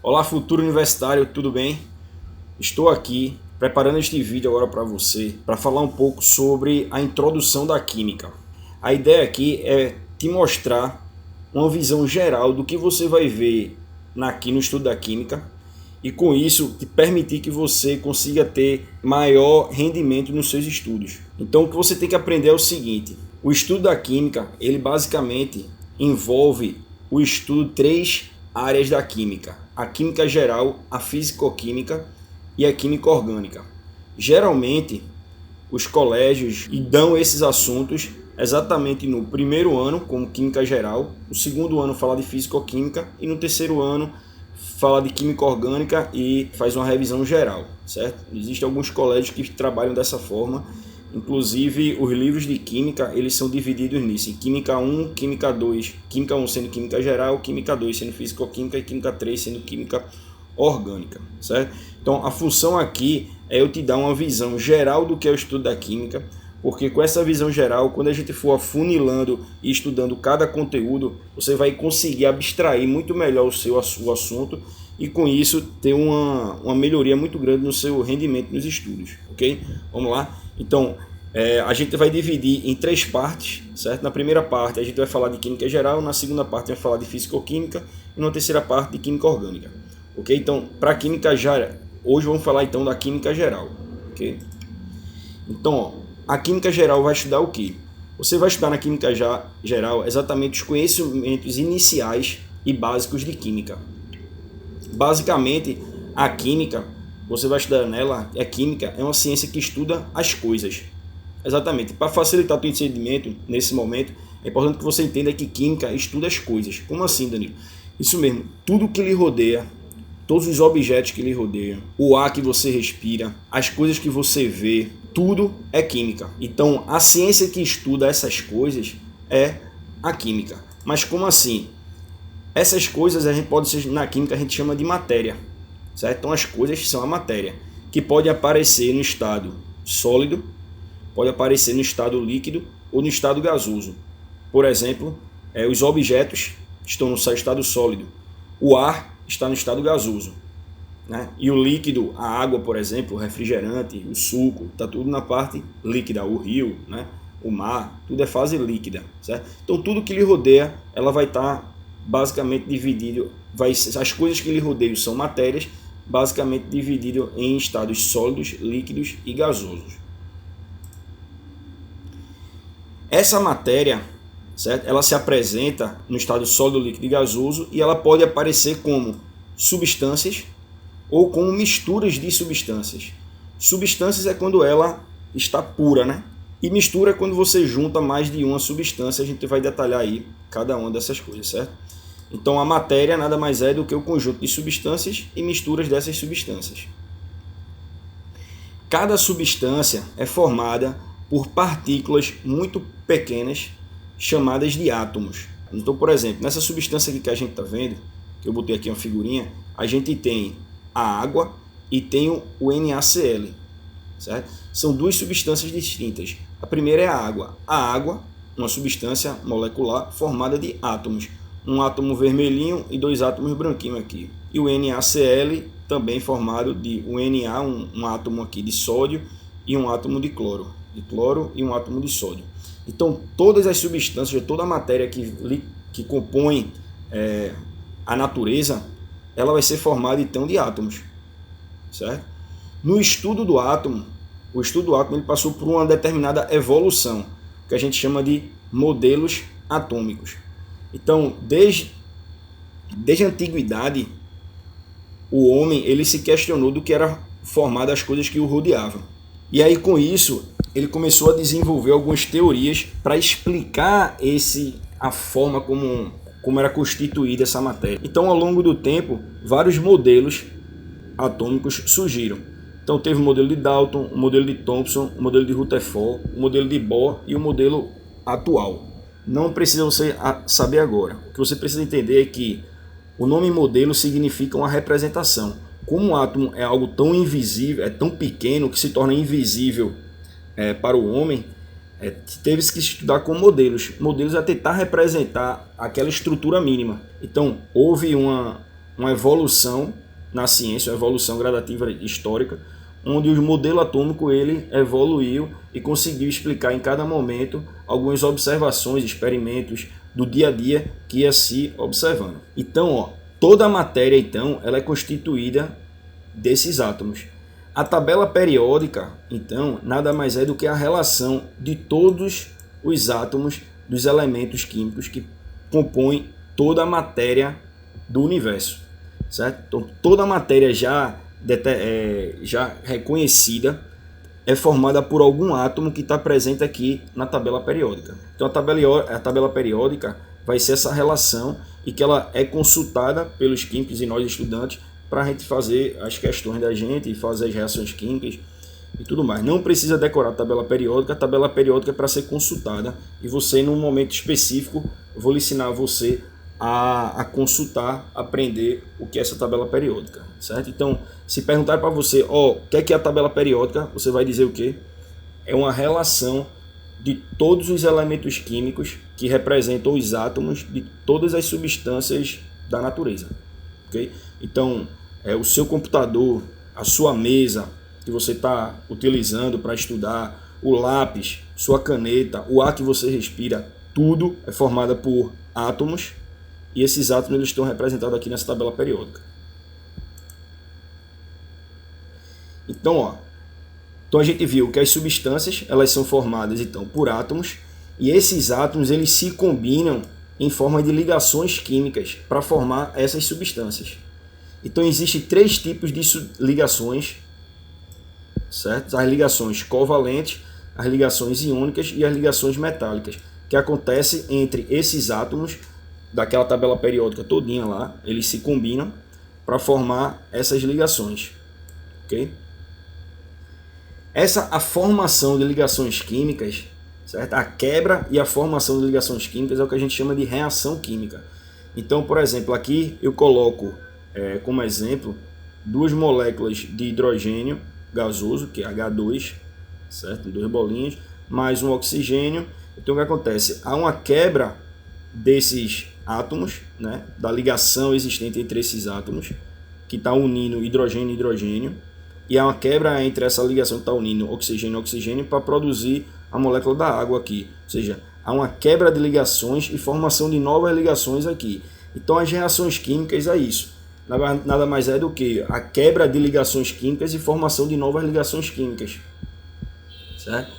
Olá, futuro universitário, tudo bem? Estou aqui preparando este vídeo agora para você, para falar um pouco sobre a introdução da química. A ideia aqui é te mostrar uma visão geral do que você vai ver aqui no estudo da química e com isso te permitir que você consiga ter maior rendimento nos seus estudos. Então o que você tem que aprender é o seguinte: o estudo da química, ele basicamente envolve o estudo de três áreas da química: a química geral, a físico-química e a química orgânica. Geralmente os colégios dão esses assuntos exatamente no primeiro ano, como química geral, no segundo ano fala de físico-química e no terceiro ano fala de química orgânica e faz uma revisão geral, certo? Existem alguns colégios que trabalham dessa forma, inclusive os livros de química, eles são divididos nisso, em química 1, química 2, química 1 sendo química geral, química 2 sendo físico-química e química 3 sendo química orgânica, certo? Então a função aqui é eu te dar uma visão geral do que é o estudo da química, porque com essa visão geral, quando a gente for afunilando e estudando cada conteúdo, você vai conseguir abstrair muito melhor o assunto e com isso ter uma melhoria muito grande no seu rendimento nos estudos, ok? Vamos lá? Então, a gente vai dividir em três partes, certo? Na primeira parte a gente vai falar de química geral, na segunda parte vai falar de físico-química e na terceira parte de química orgânica, ok? Então, para a química já, hoje vamos falar então da química geral, ok? Então, ó, a química geral vai estudar o quê? Você vai estudar na química geral exatamente os conhecimentos iniciais e básicos de química. Basicamente, a química, você vai estudar nela, química é uma ciência que estuda as coisas. Exatamente. Para facilitar o teu entendimento nesse momento, é importante que você entenda que química estuda as coisas. Como assim, Danilo? Isso mesmo, tudo que lhe rodeia, todos os objetos que lhe rodeiam, o ar que você respira, as coisas que você vê, tudo é química. Então, a ciência que estuda essas coisas é a química. Mas como assim? Essas coisas a gente pode ser, na química a gente chama de matéria, certo? Então as coisas são a matéria, que pode aparecer no estado sólido, pode aparecer no estado líquido ou no estado gasoso. Por exemplo, os objetos estão no estado sólido, o ar está no estado gasoso, né? E o líquido, a água, por exemplo, o refrigerante, o suco, está tudo na parte líquida, o rio, né? O mar, tudo é fase líquida, certo? Então tudo que lhe rodeia, ela vai estar basicamente dividido, as coisas que lhe rodeiam são matérias, basicamente dividido em estados sólidos, líquidos e gasosos. Essa matéria, certo? Ela se apresenta no estado sólido, líquido e gasoso e ela pode aparecer como substâncias ou como misturas de substâncias. Substâncias é quando ela está pura, né? E mistura é quando você junta mais de uma substância. A gente vai detalhar aí cada uma dessas coisas, certo? Então a matéria nada mais é do que o conjunto de substâncias e misturas dessas substâncias. Cada substância é formada por partículas muito pequenas chamadas de átomos. Então, por exemplo, nessa substância aqui que a gente está vendo, que eu botei aqui uma figurinha, a gente tem a água e tem o NaCl, certo? São duas substâncias distintas. A primeira é a água. A água, uma substância molecular formada de átomos. Um átomo vermelhinho e dois átomos branquinhos aqui. E o NaCl também formado de um Na, um átomo aqui de sódio e um átomo de cloro e um átomo de sódio. Então, todas as substâncias, toda a matéria que compõe a natureza, ela vai ser formada então de átomos, certo? No estudo do átomo, o estudo do átomo ele passou por uma determinada evolução, que a gente chama de modelos atômicos. Então, desde a antiguidade, o homem ele se questionou do que era formado as coisas que o rodeavam. E aí, com isso, ele começou a desenvolver algumas teorias para explicar a forma como era constituída essa matéria. Então, ao longo do tempo, vários modelos atômicos surgiram. Então, teve o modelo de Dalton, o modelo de Thomson, o modelo de Rutherford, o modelo de Bohr e o modelo atual. Não precisa você saber agora. O que você precisa entender é que o nome modelo significa uma representação. Como o átomo é algo tão invisível, é tão pequeno que se torna invisível para o homem, teve que estudar com modelos. Modelos é tentar representar aquela estrutura mínima. Então, houve uma uma evolução na ciência, uma evolução gradativa histórica, onde o modelo atômico ele evoluiu e conseguiu explicar em cada momento algumas observações, experimentos do dia a dia que ia se observando. Então, toda a matéria então, ela é constituída desses átomos. A tabela periódica, então, nada mais é do que a relação de todos os átomos dos elementos químicos que compõem toda a matéria do universo, certo? Então, toda a matéria já reconhecida é formada por algum átomo que está presente aqui na tabela periódica. Então, a tabela periódica vai ser essa relação e que ela é consultada pelos químicos e nós estudantes para a gente fazer as questões da gente e fazer as reações químicas e tudo mais. Não precisa decorar a tabela periódica é para ser consultada e você, num momento específico, vou lhe ensinar você a consultar, aprender o que é essa tabela periódica, certo? Então, se perguntar para você, o que é a tabela periódica, você vai dizer o quê? É uma relação de todos os elementos químicos que representam os átomos de todas as substâncias da natureza, ok? Então, o seu computador, a sua mesa que você está utilizando para estudar, o lápis, sua caneta, o ar que você respira, tudo é formado por átomos e esses átomos eles estão representados aqui nessa tabela periódica. Então, então a gente viu que as substâncias elas são formadas então por átomos e esses átomos eles se combinam em forma de ligações químicas para formar essas substâncias. Então existem três tipos de ligações, certo? As ligações covalentes, as ligações iônicas e as ligações metálicas, que acontecem entre esses átomos daquela tabela periódica todinha lá, eles se combinam para formar essas ligações, ok? A formação de ligações químicas, certo? A quebra e a formação de ligações químicas é o que a gente chama de reação química. Então, por exemplo, aqui eu coloco como exemplo duas moléculas de hidrogênio gasoso, que é H2, certo? Duas bolinhas, mais um oxigênio. Então, o que acontece? Há uma quebra desses átomos, né? Da ligação existente entre esses átomos, que está unindo hidrogênio e hidrogênio, e há uma quebra entre essa ligação que está unindo oxigênio e oxigênio para produzir a molécula da água aqui. Ou seja, há uma quebra de ligações e formação de novas ligações aqui. Então, as reações químicas é isso. Nada mais é do que a quebra de ligações químicas e formação de novas ligações químicas, certo?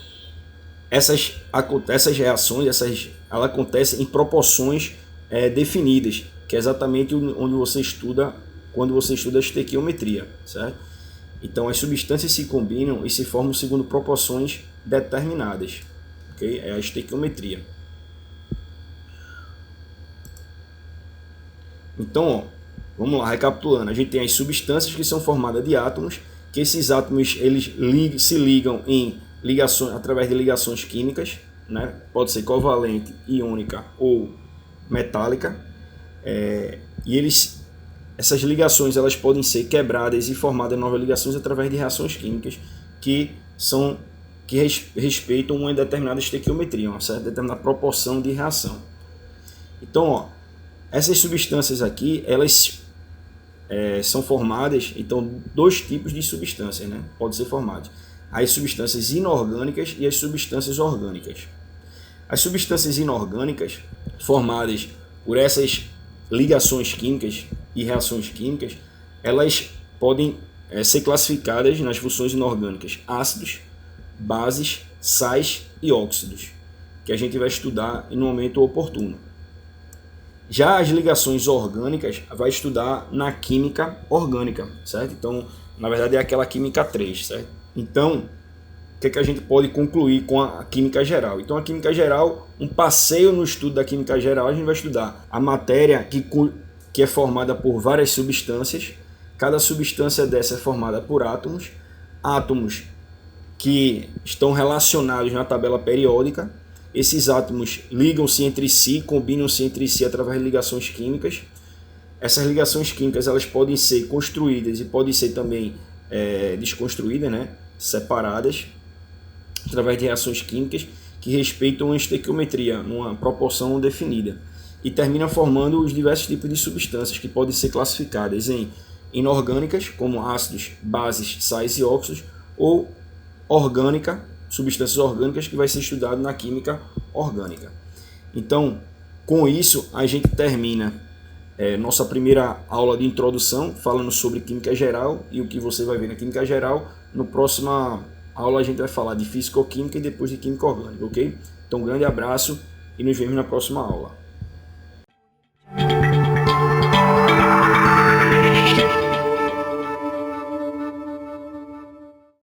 Essas reações elas acontecem em proporções definidas, que é exatamente onde você estuda quando você estuda a estequiometria, certo? Então as substâncias se combinam e se formam segundo proporções determinadas, ok? É a estequiometria. Então, vamos lá, recapitulando, a gente tem as substâncias que são formadas de átomos, que esses átomos eles se ligam em ligações através de ligações químicas, né? Pode ser covalente, iônica ou metálica, e essas ligações elas podem ser quebradas e formadas novas ligações através de reações químicas que respeitam uma determinada estequiometria, uma certa determinada proporção de reação. Então, essas substâncias aqui elas são formadas, então dois tipos de substâncias, né? Podem ser formadas: as substâncias inorgânicas e as substâncias orgânicas. As substâncias inorgânicas formadas por essas ligações químicas e reações químicas, elas podem ser classificadas nas funções inorgânicas: ácidos, bases, sais e óxidos, que a gente vai estudar no momento oportuno. Já as ligações orgânicas vai estudar na química orgânica, certo? Então, na verdade é aquela química 3, certo? Então, o que a gente pode concluir com a química geral? Então, a química geral, um passeio no estudo da química geral, a gente vai estudar a matéria que é formada por várias substâncias. Cada substância dessa é formada por átomos, átomos que estão relacionados na tabela periódica. Esses átomos ligam-se entre si, combinam-se entre si através de ligações químicas. Essas ligações químicas elas podem ser construídas e podem ser também desconstruídas, né? Separadas, através de reações químicas que respeitam a estequiometria, numa proporção definida. e termina formando os diversos tipos de substâncias que podem ser classificadas em inorgânicas, como ácidos, bases, sais e óxidos, ou orgânica, substâncias orgânicas, que vai ser estudado na química orgânica. Então, com isso, a gente termina nossa primeira aula de introdução, falando sobre química geral e o que você vai ver na química geral. No próxima aula a gente vai falar de físico-química e depois de química orgânica, ok? Então, um grande abraço e nos vemos na próxima aula.